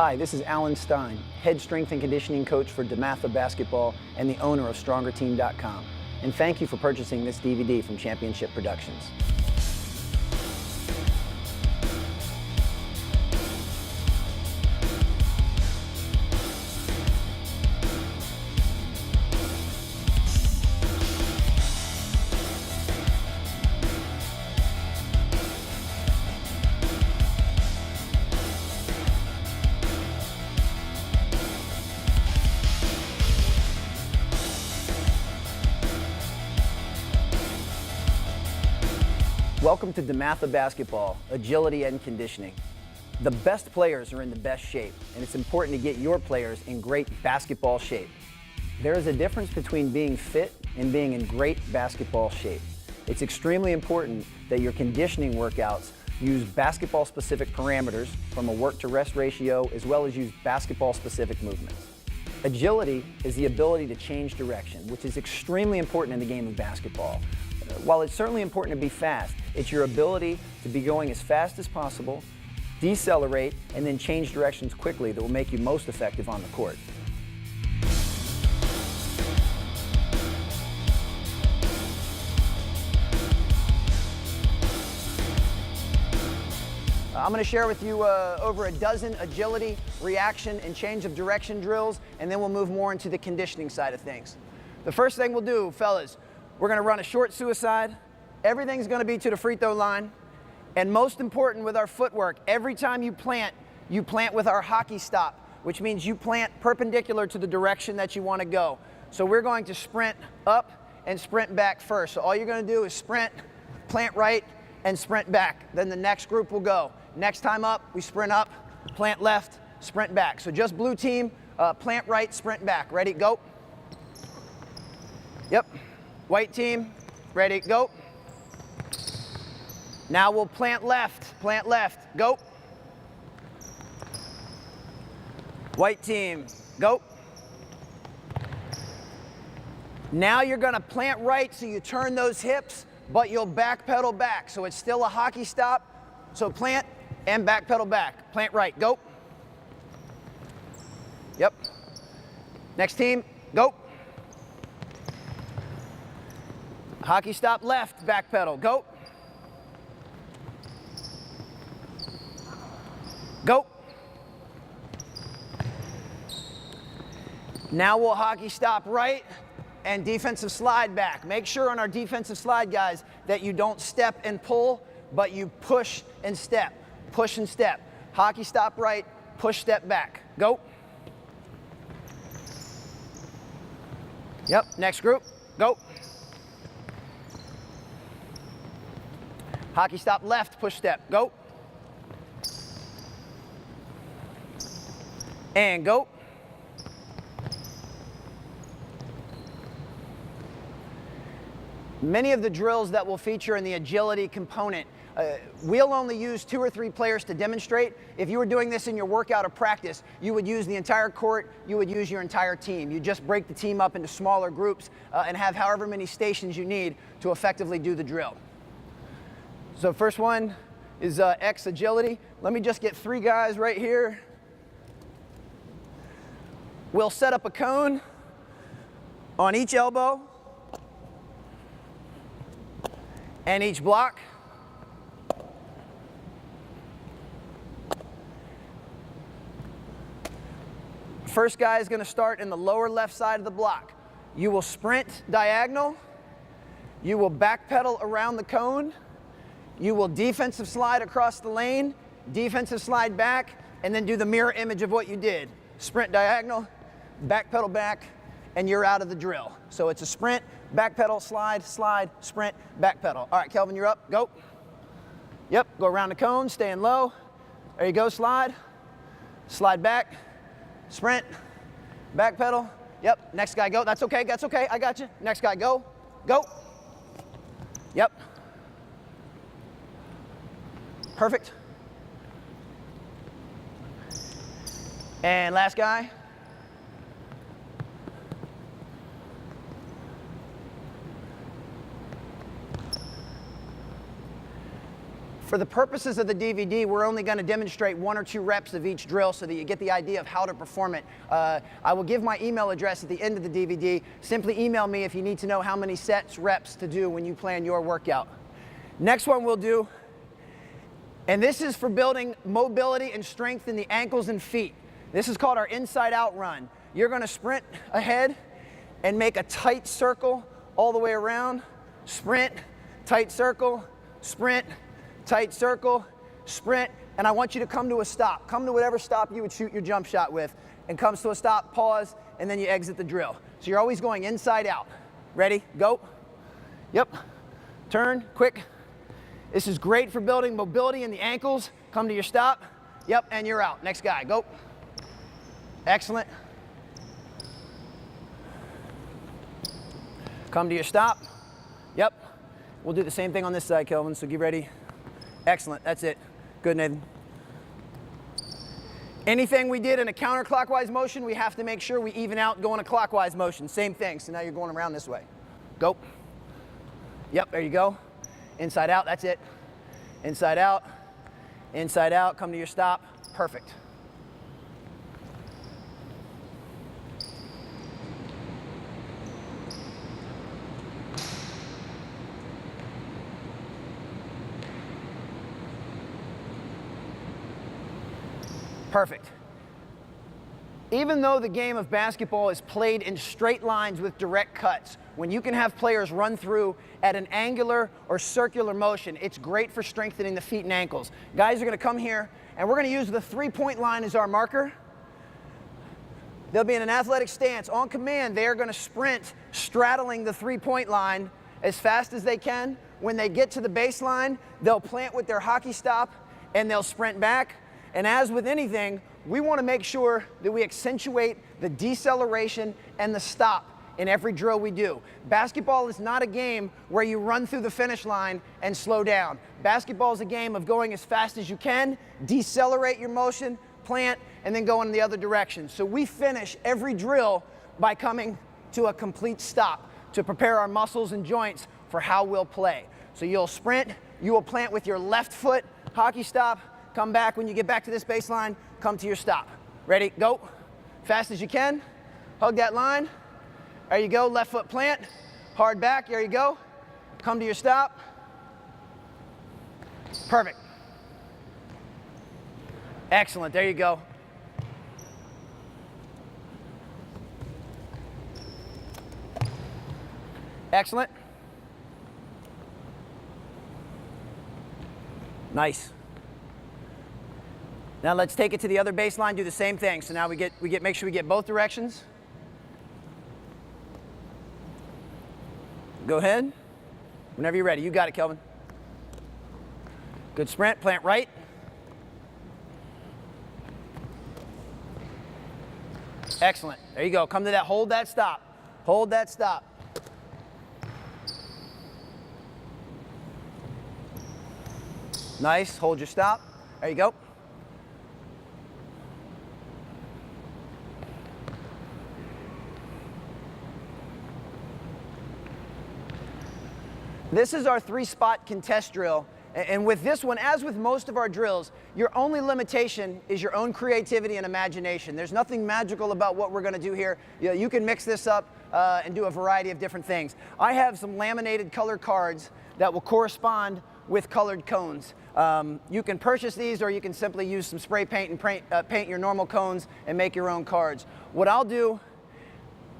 Hi, this is Alan Stein, head strength and conditioning coach for DeMatha Basketball and the owner of StrongerTeam.com. And thank you for purchasing this DVD from Championship Productions. Welcome to DeMatha Basketball, Agility and Conditioning. The best players are in the best shape, and it's important to get your players in great basketball shape. There is a difference between being fit and being in great basketball shape. It's extremely important that your conditioning workouts use basketball-specific parameters from a work-to-rest ratio, as well as use basketball-specific movements. Agility is the ability to change direction, which is extremely important in the game of basketball. While it's certainly important to be fast, it's your ability to be going as fast as possible, decelerate, and then change directions quickly that will make you most effective on the court. I'm going to share with you over a dozen agility, reaction, and change of direction drills, and then we'll move more into the conditioning side of things. The first thing we'll do, fellas, we're going to run a short suicide. Everything's going to be to the free throw line. And most important with our footwork, every time you plant with our hockey stop, which means you plant perpendicular to the direction that you want to go. So we're going to sprint up and sprint back first. So all you're going to do is sprint, plant right, and sprint back. Then the next group will go. Next time up, we sprint up, plant left, sprint back. So just blue team, plant right, sprint back. Ready, go. Yep. White team, ready, go. Now we'll plant left, go. White team, go. Now you're gonna plant right, so you turn those hips, but you'll backpedal back. So it's still a hockey stop. So plant and backpedal back. Plant right, go. Yep. Next team, go. Hockey stop left, back pedal, go. Go. Now we'll hockey stop right and defensive slide back. Make sure on our defensive slide, guys, that you don't step and pull, but you push and step. Push and step. Hockey stop right, push step back. Go. Yep, next group, go. Hockey stop left, push step, go. And go. Many of the drills that will feature in the agility component, we'll only use 2 or 3 players to demonstrate. If you were doing this in your workout or practice, you would use the entire court, you would use your entire team. You just break the team up into smaller groups and have however many stations you need to effectively do the drill. So first one is X agility. Let me just get 3 guys right here. We'll set up a cone on each elbow and each block. First guy is going to start in the lower left side of the block. You will sprint diagonal. You will backpedal around the cone. You will defensive slide across the lane, defensive slide back, and then do the mirror image of what you did. Sprint diagonal, backpedal back, and you're out of the drill. So it's a sprint, backpedal, slide, slide, sprint, backpedal. All right, Kelvin, you're up, go. Yep, go around the cone, staying low. There you go, slide, slide back, sprint, backpedal. Yep, next guy, go. That's okay, I got you. Next guy, go, go. Yep. Perfect. And last guy. For the purposes of the DVD, we're only going to demonstrate 1 or 2 reps of each drill so that you get the idea of how to perform it. I will give my email address at the end of the DVD. Simply email me if you need to know how many sets, reps to do when you plan your workout. Next one we'll do, and this is for building mobility and strength in the ankles and feet. This is called our inside out run. You're going to sprint ahead and make a tight circle all the way around. Sprint, tight circle, sprint, tight circle, sprint, and I want you to come to a stop. Come to whatever stop you would shoot your jump shot with, and comes to a stop, pause, and then you exit the drill. So you're always going inside out. Ready? Go. Yep. Turn, quick. This is great for building mobility in the ankles. Come to your stop. Yep, and you're out. Next guy, go. Excellent. Come to your stop. Yep. We'll do the same thing on this side, Kelvin, so get ready. Excellent, that's it. Good, Nathan. Anything we did in a counterclockwise motion, we have to make sure we even out going a clockwise motion. Same thing, so now you're going around this way. Go. Yep, there you go. Inside out, that's it. Inside out, come to your stop. Perfect. Perfect. Even though the game of basketball is played in straight lines with direct cuts, when you can have players run through at an angular or circular motion, it's great for strengthening the feet and ankles. Guys are going to come here, and we're going to use the 3-point line as our marker. They'll be in an athletic stance. On command, they are going to sprint straddling the 3-point line as fast as they can. When they get to the baseline, they'll plant with their hockey stop, and they'll sprint back. And as with anything, we want to make sure that we accentuate the deceleration and the stop in every drill we do. Basketball is not a game where you run through the finish line and slow down. Basketball is a game of going as fast as you can, decelerate your motion, plant, and then go in the other direction. So we finish every drill by coming to a complete stop to prepare our muscles and joints for how we'll play. So you'll sprint, you will plant with your left foot, hockey stop, come back. When you get back to this baseline, come to your stop. Ready, go. Fast as you can. Hug that line. There you go, left foot plant. Hard back, there you go. Come to your stop. Perfect. Excellent, there you go. Excellent. Nice. Now let's take it to the other baseline, do the same thing. So now make sure we get both directions. Go ahead. Whenever you're ready. You got it, Kelvin. Good sprint, plant right. Excellent. There you go. Come to that, hold that stop. Hold that stop. Nice, hold your stop. There you go. This is our 3-spot contest drill. And with this one, as with most of our drills, your only limitation is your own creativity and imagination. There's nothing magical about what we're going to do here. You can mix this up and do a variety of different things. I have some laminated color cards that will correspond with colored cones. You can purchase these, or you can simply use some spray paint and paint your normal cones and make your own cards. What I'll do,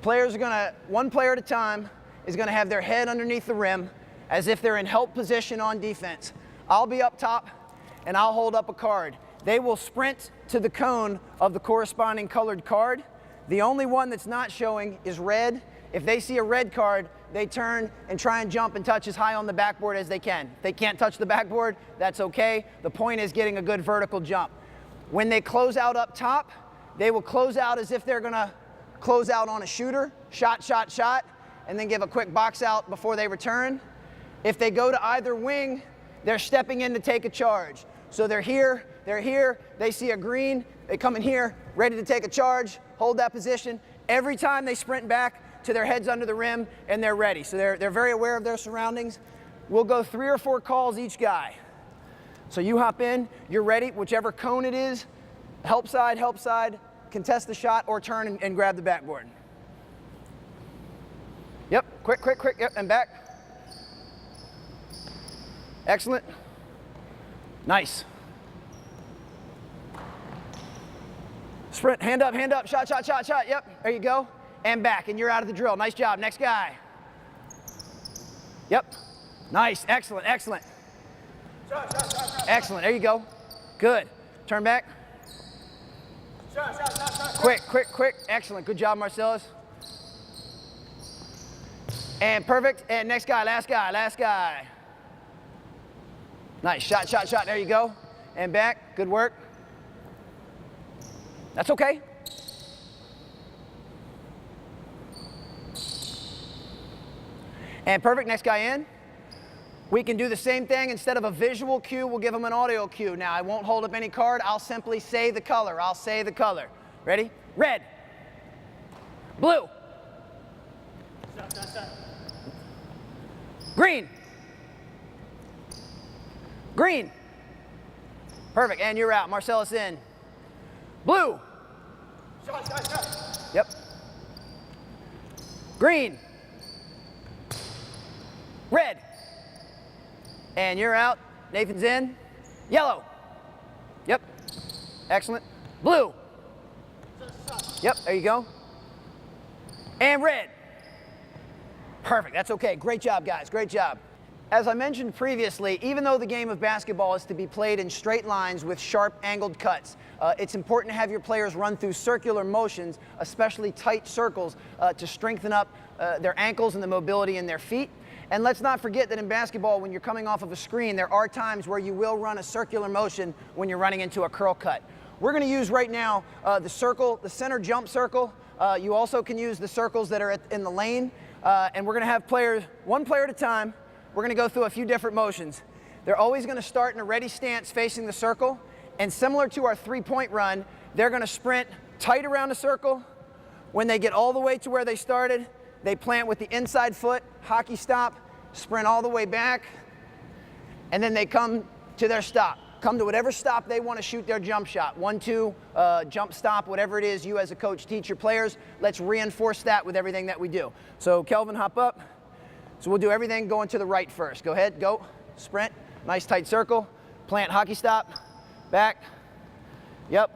players are going to, one player at a time, is going to have their head underneath the rim, as if they're in help position on defense. I'll be up top, and I'll hold up a card. They will sprint to the cone of the corresponding colored card. The only one that's not showing is red. If they see a red card, they turn and try and jump and touch as high on the backboard as they can. If they can't touch the backboard, that's okay. The point is getting a good vertical jump. When they close out up top, they will close out as if they're gonna close out on a shooter, shot, shot, shot, and then give a quick box out before they return. If they go to either wing, they're stepping in to take a charge. So they're here, they see a green, they come in here, ready to take a charge, hold that position. Every time they sprint back to their heads under the rim, and they're ready. So they're very aware of their surroundings. We'll go 3 or 4 calls each guy. So you hop in, you're ready, whichever cone it is, help side, contest the shot, or turn and grab the backboard. Yep, quick, yep, and back. Excellent. Nice. Sprint, hand up, shot, yep, there you go. And back, and you're out of the drill. Nice job, next guy. Yep, nice, excellent. Excellent, there you go. Good, turn back. Quick, excellent, good job, Marcellus. And perfect, and next guy, last guy. Nice, shot, there you go. And back, good work. That's okay. And perfect, next guy in. We can do the same thing. Instead of a visual cue, we'll give them an audio cue. Now, I won't hold up any card. I'll simply say the color. Ready? Red. Blue. Green. Perfect, and you're out. Marcellus in. Blue. Yep. Green. Red. And you're out. Nathan's in. Yellow. Yep. Excellent. Blue. Yep, there you go. And red. Perfect, that's okay. Great job, guys, great job. As I mentioned previously, even though the game of basketball is to be played in straight lines with sharp angled cuts, it's important to have your players run through circular motions, especially tight circles, to strengthen up their ankles and the mobility in their feet. And let's not forget that in basketball, when you're coming off of a screen, there are times where you will run a circular motion when you're running into a curl cut. We're going to use right now the center jump circle. You also can use the circles that are in the lane. And we're going to have players, one player at a time. We're going to go through a few different motions. They're always going to start in a ready stance facing the circle. And similar to our three-point run, they're going to sprint tight around the circle. When they get all the way to where they started, they plant with the inside foot, hockey stop, sprint all the way back, and then they come to their stop. Come to whatever stop they want to shoot their jump shot. 1-2, jump stop, whatever it is you as a coach teach your players. Let's reinforce that with everything that we do. So Kelvin, hop up. So we'll do everything going to the right first. Go ahead, go, sprint, nice tight circle, plant, hockey stop, back, yep,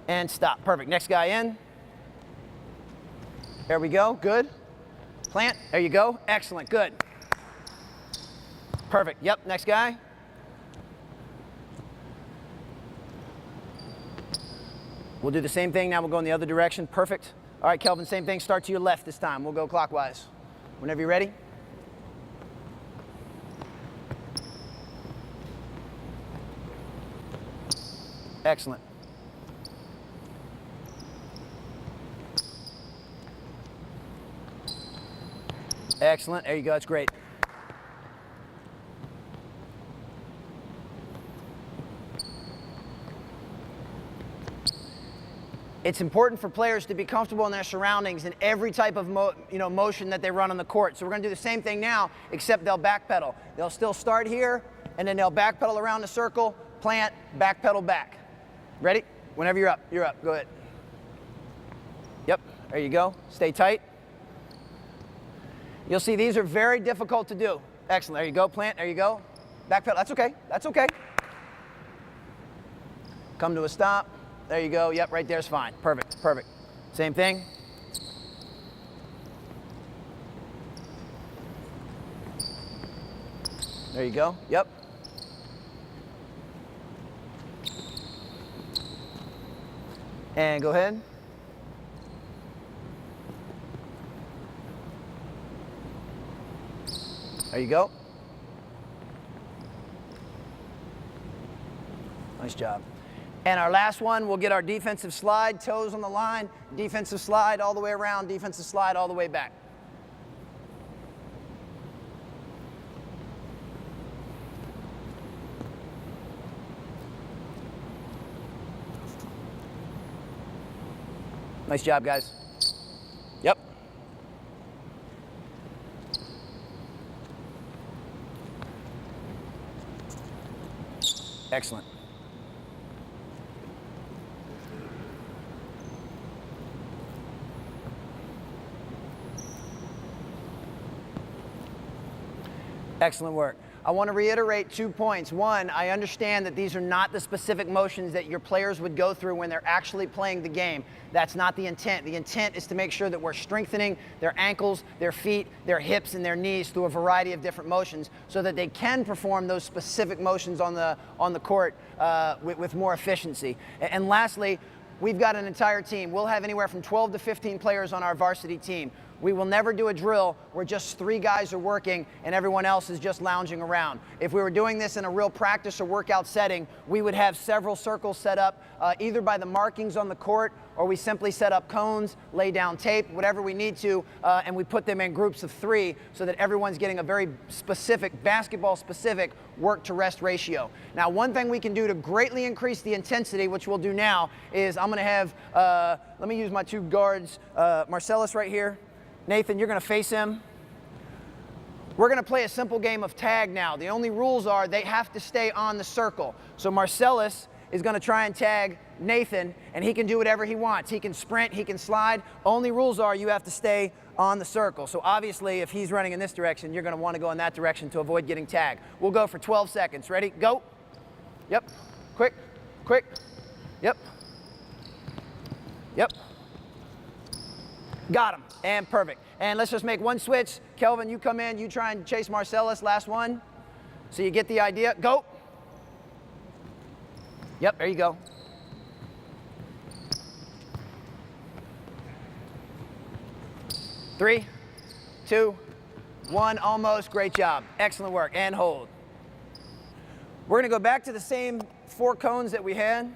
and stop. Perfect, next guy in. There we go, good. Plant, there you go, excellent, good. Perfect, yep, next guy. We'll do the same thing, now we'll go in the other direction, perfect. All right, Kelvin, same thing, start to your left this time. We'll go clockwise. Whenever you're ready. Excellent. Excellent, there you go, that's great. It's important for players to be comfortable in their surroundings in every type of motion that they run on the court. So we're going to do the same thing now, except they'll backpedal. They'll still start here, and then they'll backpedal around the circle, plant, backpedal back. Ready? Whenever you're up, go ahead. Yep, there you go. Stay tight. You'll see these are very difficult to do. Excellent, there you go, plant, there you go. Backpedal, that's okay. Come to a stop. There you go, yep, right there's fine. Perfect. Same thing. There you go, yep. And go ahead. There you go. Nice job. And our last one, we'll get our defensive slide, toes on the line, defensive slide all the way around, defensive slide all the way back. Nice job, guys. Yep. Excellent. Excellent work. I want to reiterate 2 points. One, I understand that these are not the specific motions that your players would go through when they're actually playing the game. That's not the intent. The intent is to make sure that we're strengthening their ankles, their feet, their hips, and their knees through a variety of different motions so that they can perform those specific motions on the court with more efficiency. And lastly, we've got an entire team. We'll have anywhere from 12 to 15 players on our varsity team. We will never do a drill where just 3 guys are working and everyone else is just lounging around. If we were doing this in a real practice or workout setting, we would have several circles set up either by the markings on the court, or we simply set up cones, lay down tape, whatever we need to, and we put them in groups of 3 so that everyone's getting a very specific, basketball-specific work-to-rest ratio. Now, one thing we can do to greatly increase the intensity, which we'll do now, is I'm going to have, let me use my 2 guards, Marcellus right here. Nathan, you're going to face him. We're going to play a simple game of tag now. The only rules are they have to stay on the circle. So Marcellus is going to try and tag Nathan, and he can do whatever he wants. He can sprint, he can slide. Only rules are you have to stay on the circle. So obviously, if he's running in this direction, you're going to want to go in that direction to avoid getting tagged. We'll go for 12 seconds. Ready? Go. Yep. Quick. Quick. Yep. Yep. Got him. And perfect. And let's just make one switch. Kelvin, you come in. You try and chase Marcellus. Last one. So you get the idea. Go. Yep, there you go. Three, two, one, almost. Great job. Excellent work. And hold. We're going to go back to the same 4 cones that we had.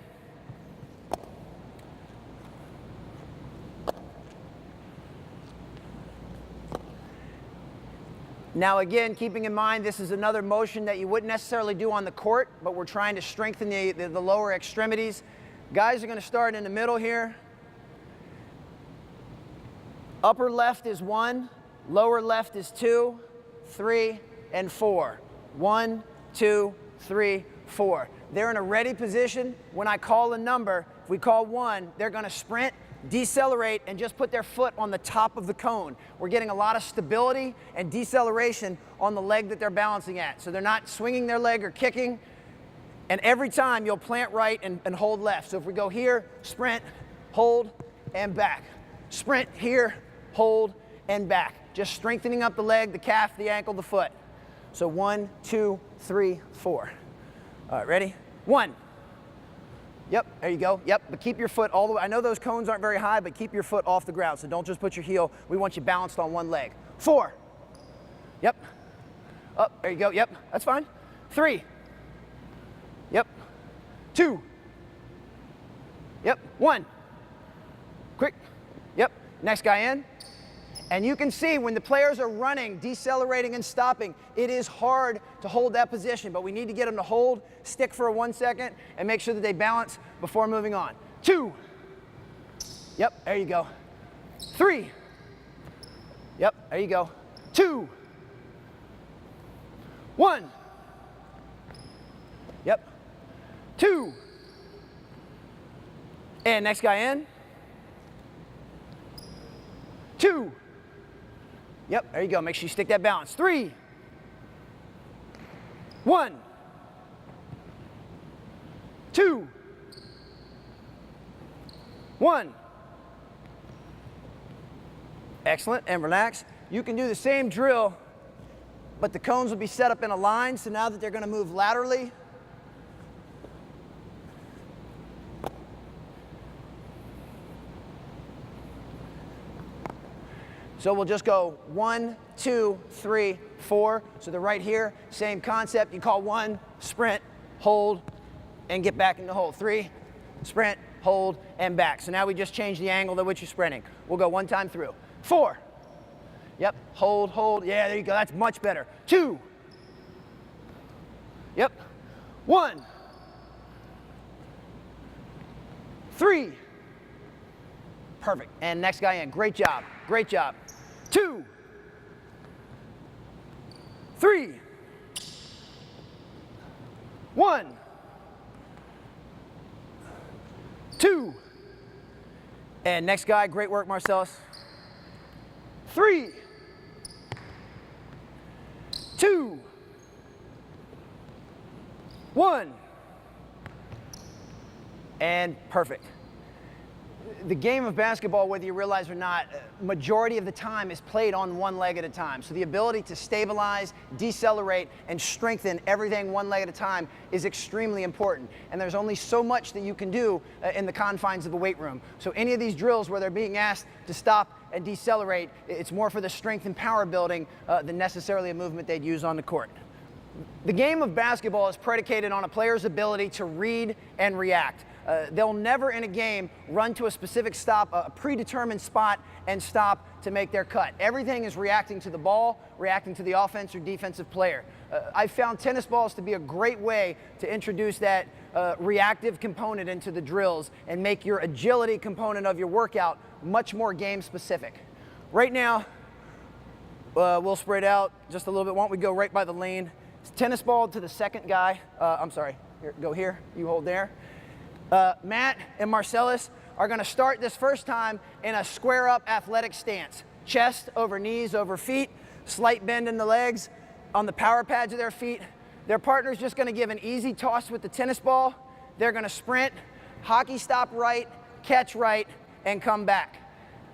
Now again, keeping in mind this is another motion that you wouldn't necessarily do on the court, but we're trying to strengthen the lower extremities. Guys are going to start in the middle here. Upper left is 1, lower left is 2, 3, and 4. 1, 2, 3, 4. They're in a ready position. When I call a number, if we call 1, they're going to sprint, decelerate, and just put their foot on the top of the cone. We're getting a lot of stability and deceleration on the leg that they're balancing at. So they're not swinging their leg or kicking. And every time you'll plant right and hold left. So if we go here, sprint, hold, and back. Sprint here, hold, and back. Just strengthening up the leg, the calf, the ankle, the foot. So 1, 2, 3, 4. All right, ready? 1. Yep, there you go. Yep, but keep your foot all the way. I know those cones aren't very high, but keep your foot off the ground. So don't just put your heel. We want you balanced on one leg. 4. Yep. Up, there you go. Yep, that's fine. 3. Yep. 2. Yep. 1. Quick. Yep. Next guy in. And you can see when the players are running, decelerating, and stopping, it is hard to hold that position, but we need to get them to hold, stick for 1 second, and make sure that they balance before moving on. 2. Yep, there you go. 3. Yep, there you go. 2. 1. Yep. 2. And next guy in. 2. Yep, there you go. Make sure you stick that balance. 3. 1. 2. 1. Excellent, and relax. You can do the same drill, but the cones will be set up in a line, so now that they're going to move laterally, so we'll just go 1, 2, 3, 4. So they're right here, same concept. You call 1, sprint, hold, and get back into hold. 3, sprint, hold, and back. So now we just change the angle at which you're sprinting. We'll go 1 time through. 4. Yep, hold, hold. Yeah, there you go. That's much better. 2. Yep. 1. 3. Perfect. And next guy in. Great job. Great job. 2. 3. 1. And next guy, great work, Marcellus. 3, 2, 1. And perfect. The game of basketball, whether you realize or not, majority of the time is played on one leg at a time. So the ability to stabilize, decelerate, and strengthen everything one leg at a time is extremely important. And there's only so much that you can do in the confines of a weight room. So any of these drills where they're being asked to stop and decelerate, it's more for the strength and power building than necessarily a movement they'd use on the court. The game of basketball is predicated on a player's ability to read and react. They'll never in a game run to a specific stop, a predetermined spot, and stop to make their cut. Everything is reacting to the ball, reacting to the offense or defensive player. I've found tennis balls to be a great way to introduce that reactive component into the drills and make your agility component of your workout much more game specific. Right now, we'll spread out just a little bit. Why don't we go right by the lane? Tennis ball to the second guy. I'm sorry, here, go here, you hold there. Matt and Marcellus are gonna start this first time in a square up athletic stance. Chest over knees over feet, slight bend in the legs on the power pads of their feet. Their partner's just gonna give an easy toss with the tennis ball. They're gonna sprint, hockey stop right, catch right, and come back.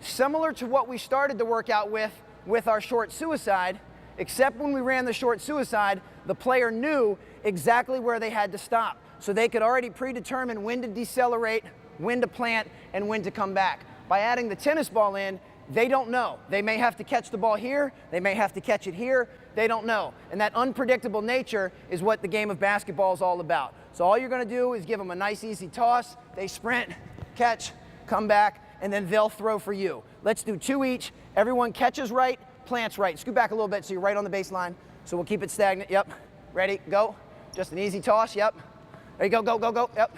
Similar to what we started the workout with our short suicide, except when we ran the short suicide, the player knew exactly where they had to stop. So they could already predetermine when to decelerate, when to plant, and when to come back. By adding the tennis ball in, they don't know. They may have to catch the ball here, they may have to catch it here, they don't know. And that unpredictable nature is what the game of basketball is all about. So all you're gonna do is give them a nice easy toss, they sprint, catch, come back, and then they'll throw for you. Let's do 2 each. Everyone catches right, plants right. Scoot back a little bit so you're right on the baseline. So we'll keep it stagnant, yep. Ready, go. Just an easy toss, yep. There you go, go, go, go, yep.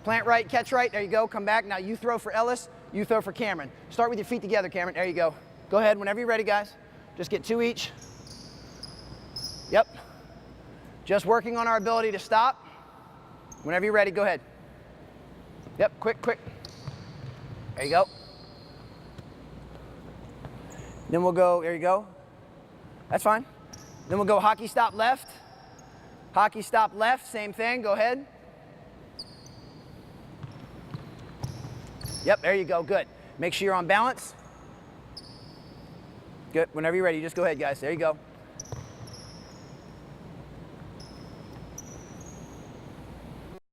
Plant right, catch right, there you go, come back. Now you throw for Ellis, you throw for Cameron. Start with your feet together, Cameron, there you go. Go ahead, whenever you're ready, guys. Just get 2 each. Yep. Just working on our ability to stop. Whenever you're ready, go ahead. Yep, quick, quick. There you go. Then we'll go, there you go. That's fine. Then we'll go hockey stop left. Hockey stop left, same thing, go ahead. Yep, there you go, good. Make sure you're on balance. Good, whenever you're ready, just go ahead, guys, there you go.